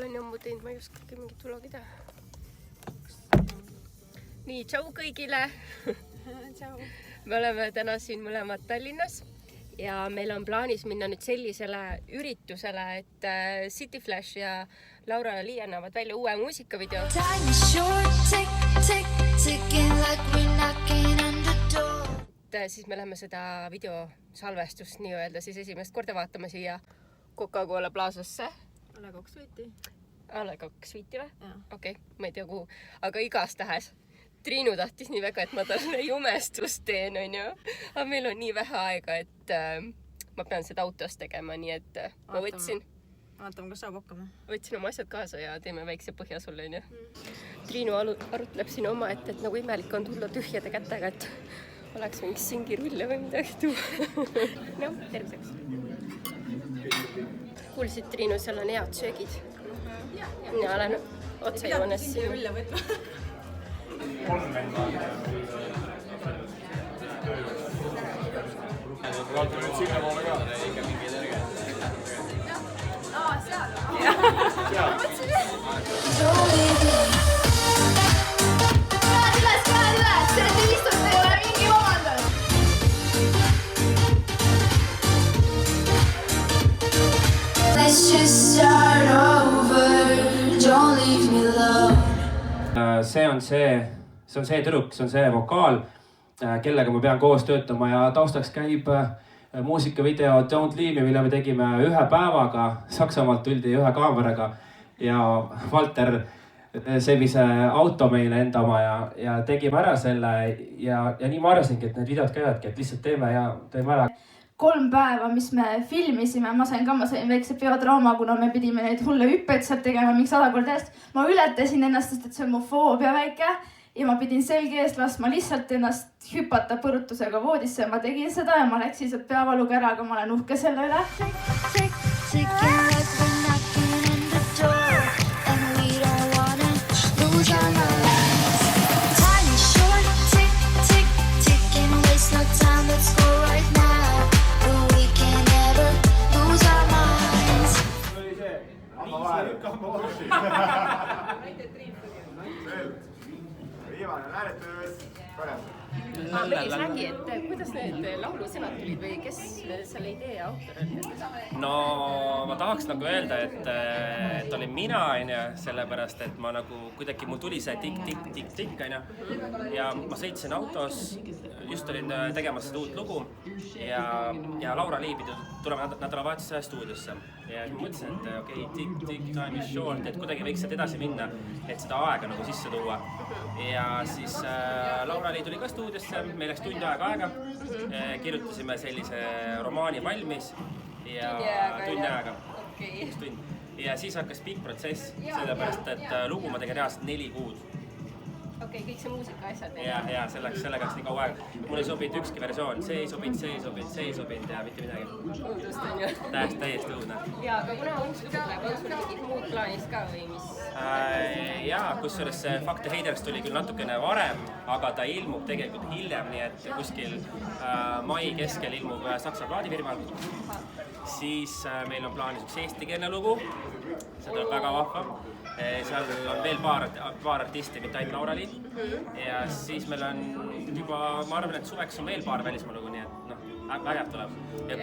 pole nii ammu teinud, ma ei oskagi mingit vlogi teha. Nii, tšau kõigile! Tšau! Me oleme täna siin mõlemad Tallinnas ja meil on plaanis minna nüüd sellisele üritusele, et City Flash ja Laura ja Lii annavad välja uue muusikavideo. Siis me läheme seda videosalvestust nii-öelda siis esimest korda vaatama siia Coca-Cola Plazasse. Alle 2 viiti. Alle 2 viiti või? Okei, ma ei tea kuhu, aga igas tähes. Triinu tahtis nii väga, et ma talle jumestust teen, on ju. Aga meil on nii vähe aega, et ma pean seda autos tegema, nii et ma võtsin. Vaatame, kas saab hakkama. Võtsin oma asjad kaasa ja teeme väikse põhja sulle, on ju. Triinu arutleb siin oma, et nagu imelik on tulla tühjade kätega, et oleks mingi singirulle või midagi tuua. No, terviseks. Kuulsid, Triinu, seal on head söögid. Ja olen otse joones siin. Singirulle võtma. Vaatame nüüd sinna poole ka. Ikka mingi energia. Seal. Let's just start over. Don't leave me alone. See on see tüdruk, see on see vokaal, kellega ma pean koos töötama ja taustaks käib muusikavideo Don't Leave Me, mille me tegime ühe päevaga. Saksamaalt tuldi ühe kaameraga ja Valter sellise auto meile enda oma ja tegime ära selle ja nii ma arvasingi, et need videod käivadki, et lihtsalt teeme ära. 3 päeva, mis me filmisime, ma sain väikse biodraama, kuna me pidime neid hulle hüppeid sealt tegema mingi 100 korda eest. Ma ületasin ennast, sest et see on mu foobia väike ja ma pidin selgi ees laskma lihtsalt ennast hüpata põrutusega voodisse. Ma tegin seda ja ma läksin sealt peavaluga ära, aga ma olen uhke selle üle. Viimane hääletus. Meelis räägi, et kuidas need laulusõnad tulid või kes selle idee autor oli? No ma tahaks nagu öelda, et olin mina, sellepärast, et ma nagu kuidagi mul tuli see tikk, ja ma sõitsin autos, just olin tegemas seda uut lugu ja Laura Lii pidi tulema nädalavahetusele stuudiosse ja ma mõtlesin, et okei, tikk, time is short, et kuidagi võiks sealt edasi minna, et seda aega nagu sisse tuua ja siis Laura Lii tuli ka stuudiosse, meil läks tund aega, kirjutasime sellise romaani valmis ja tund aega. Ja siis hakkas pikk protsess, sellepärast, et lugu ma tegin reaalselt 4 kuud. Okei, kõik see muusika asjad. Ja sellega läks nii kaua aega. Mul ei sobinud ükski versioon, see ei sobinud ja mitte midagi. Õudust on ju. Täiesti õudne. Ja, aga kuna uus lugu tuleb, on sul mingid muud plaanis ka või mis? Jaa, kusjuures see Fuck the Haters tuli küll natukene varem, aga ta ilmub tegelikult hiljem, nii et kuskil mai keskel ilmub Saksa plaadifirmal. Siis meil on plaanis üks eestikeelne lugu, see tuleb väga vahva. Seal on veel paar artisti, mitte ainult Laura Lii. Ja siis meil on juba, ma arvan, et suveks on veel paar välismaa lugu, nii et vägev tuleb. Ja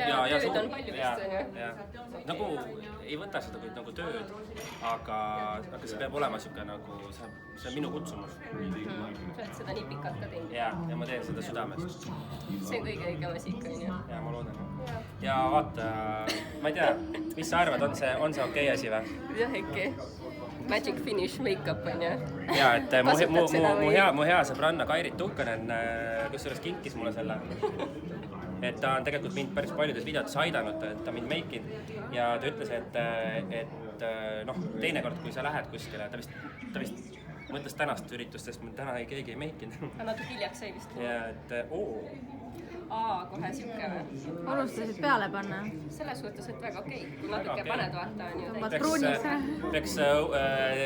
tööd on palju vist, on ju? Nagu ei võta seda kui nagu tööd, aga see peab olema siuke nagu, see on minu kutsumus. Sa oled seda nii pikalt ka teinud? Ja ma teen seda südamest. See on kõige õigem asi ikka, on ju? Ja ma loodan. Ja vaata, ma ei tea, mis sa arvad, on see okei asi või? Jah, ikka. Magic Finish make-up, on ju? Ja, et mu hea sõbranna Kairit Tuhkanen kusjuures kinkis mulle selle. Et ta on tegelikult mind päris paljudes videotes aidanud, et ta mind meikinud ja ta ütles, et teinekord, kui sa lähed kuskile, ta vist mõtles tänast üritust, sest täna keegi ei meikinud. Aga natuke hiljaks sai vist. Ja, et kohe siuke või? Unustasid peale panna? Selles suhtes, et väga okei. Kui natuke paned vaata, on ju. Peaks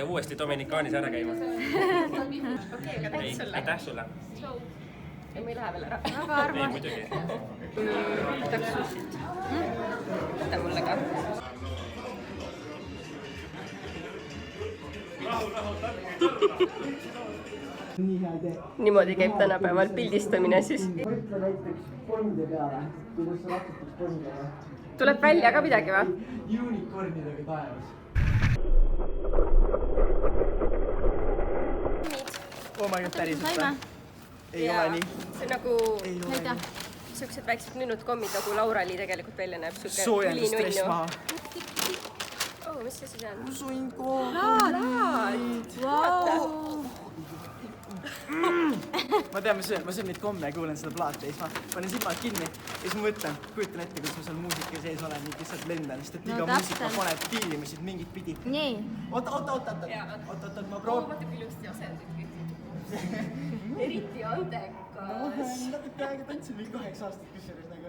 uuesti Dominikaanis ära käima. Okei, aga täht sulle. Aitäh sulle. Ja me ei lähe veel ära. Väga armas. Ei, muidugi. Võtaks suusid. Võta mulle ka. niimoodi käib tänapäeval pildistamine siis. mõtle näiteks fondide peale, kuidas sa ratsutaks fondidega. Tuleb välja ka midagi või? Unicornidega taevas. Oh my god, päriselt või? Ei ole nii. See on nagu siuksed väiksed nünnud kommid, nagu Laura-Li tegelikult välja näeb. Soojendusstress maha. Oh, mis see siis on? Suinkoon. Ma tean, ma söön neid komme ja kuulen seda plaati ja siis ma panen silmad kinni ja siis ma mõtlen, kujutan ette, kuidas ma seal muusika sees olen ja lihtsalt lendan, sest et iga muusika paneb tiilimesid mingit pidi. Nii. Oot, ma proovin. Vaata kui ilusti asendadki. Eriti andekas. Ma natuke aega tantsin, mingi 8 aastat kusjuures nagu.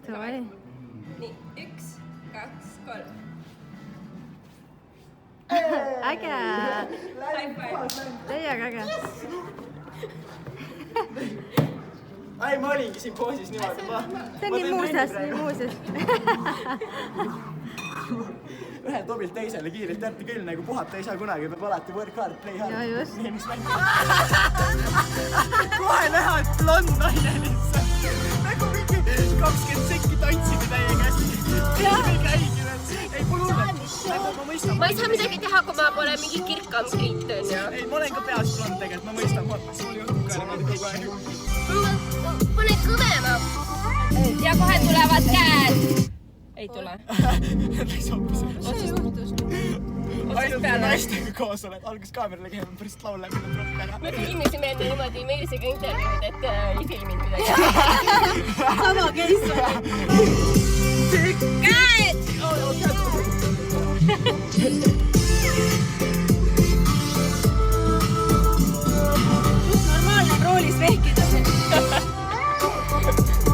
Davai. Nii, 1, 2, 3. Äge. Täiega äge. Ai, ma olingi siin poosis niimoodi. See on nii muuses. Ühel tobilt teisele kiirelt, teate küll, nagu puhata ei saa kunagi, peab alati work hard, play hard. Ja just. Kohe näha, et blond naine lihtsalt. Nagu mingi 20 sekki tantsime täie käsi. Ei käigi veel. Ei, pole hullet. Ma mõistan. Ma ei saa midagi teha, kui ma pole mingi kirkam kriit, on ju. Ei, ma olen ka peas blond tegelikult, ma mõistan. Sul juhtub ka niimoodi kogu aeg. Pane kõvema. Ja kohe tulevad käed. Ei tule. Läks hoopis. Ainult peale. naistega koos oled. Algas kaamerale käima, pärast laul läbi propp ära. Me filmisime enne niimoodi Meelisega intervjuud, et ei filminud midagi. Sama case oli. Käed! Normaalne on roolis vehkida siin.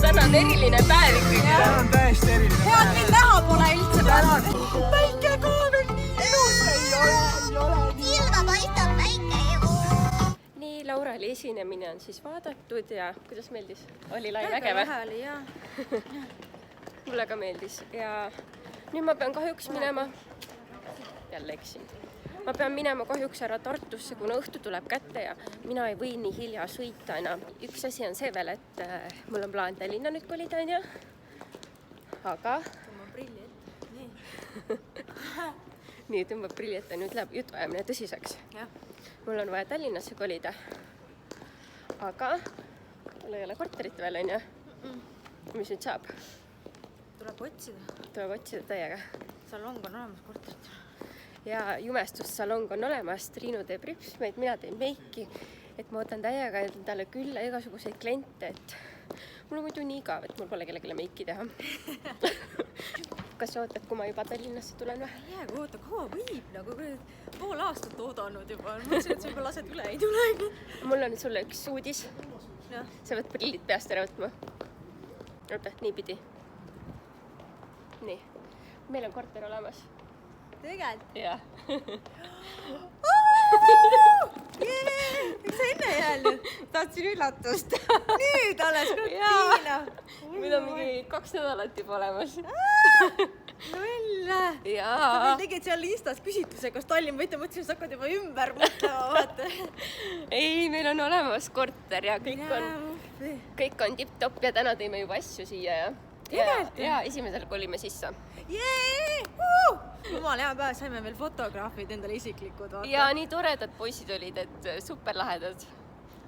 Täna on eriline päev ikkagi. Täna on täiesti eriline. Head mind näha pole üldse. Tänan. Päike ka veel nii ilus. Ei ole nii. Ilma paistab päike ju. Nii, Laura-Li esinemine on siis vaadatud ja kuidas meeldis? Oli lai väge või? Vähe oli, jah. Mulle ka meeldis ja nüüd ma pean kahjuks minema. Jälle eksin. Ma pean minema kahjuks ära Tartusse, kuna õhtu tuleb kätte ja mina ei või nii hilja sõita enam. Üks asi on see veel, et mul on plaan Tallinna nüüd kolida, on ju. Aga... Tõmba prilli ette. Nii. Nii, tõmbab prilli ette. Nüüd läheb jutuajamine tõsiseks. Jah. Mul on vaja Tallinnasse kolida. Aga mul ei ole korterit veel, on ju. Mis nüüd saab? Tuleb otsida. Tuleb otsida täiega. Salong on olemas korterit. Ja jumestussalong on olemas, Triinu teeb ripsmeid, mina teen meiki, et ma võtan täiega endale külla igasuguseid kliente, et mul on muidu nii igav, et mul pole kellegile meiki teha. Kas sa ootad, kui ma juba Tallinnasse tulen või? Jäägu, oota, kaua võib nagu pool aastat oodanud juba. Ma mõtlesin, et sa juba lased üle, ei tule. Mul on sulle üks uudis. Ja. Sa pead prillid peast ära võtma. Oota, nii pidi. Nii, meil on korter olemas. Tegelikult? Jah. Miks sa enne ei öelnud? Tahtsin üllatust. Nüüd alles Tiina. Meil on mingi 2 nädalat juba olemas. No jälle. Jaa. Sa tegid seal Instas küsitluse, kas Tallinn võite, mõtlesin, et sa hakkad juba ümber mõtlema, vaata. Ei, meil on olemas korter ja kõik on tipp-topp ja täna tõime juba asju siia ja esimesel kolime sisse. Jee! Jumal, hea päev, saime veel fotograafid endale isiklikud, vaata. Ja nii toredad poisid olid, et superlahedad.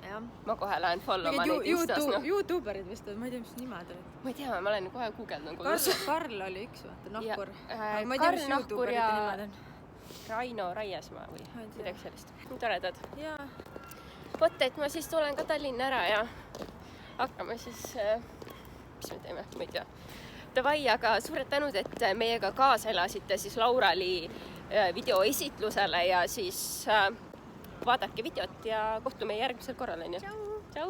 Jah. Ma kohe lähen followma neid Instas. YouTuberid vist, ma ei tea, mis nimed olid. Ma ei tea, ma olen kohe guugeldan. Karl oli üks, vaata, Nahkur. Karl Nahkur ja Raino Raiesmaa või midagi sellist. Toredad. Jaa. Võt, et ma siis tulen ka Tallinna ära ja hakkame siis, mis me teeme, ma ei tea. Davai, aga suured tänud, et meiega kaasa elasite siis Laura-Li videoesitlusele ja siis vaadake videot ja kohtume järgmisel korral, on ju. Tšau!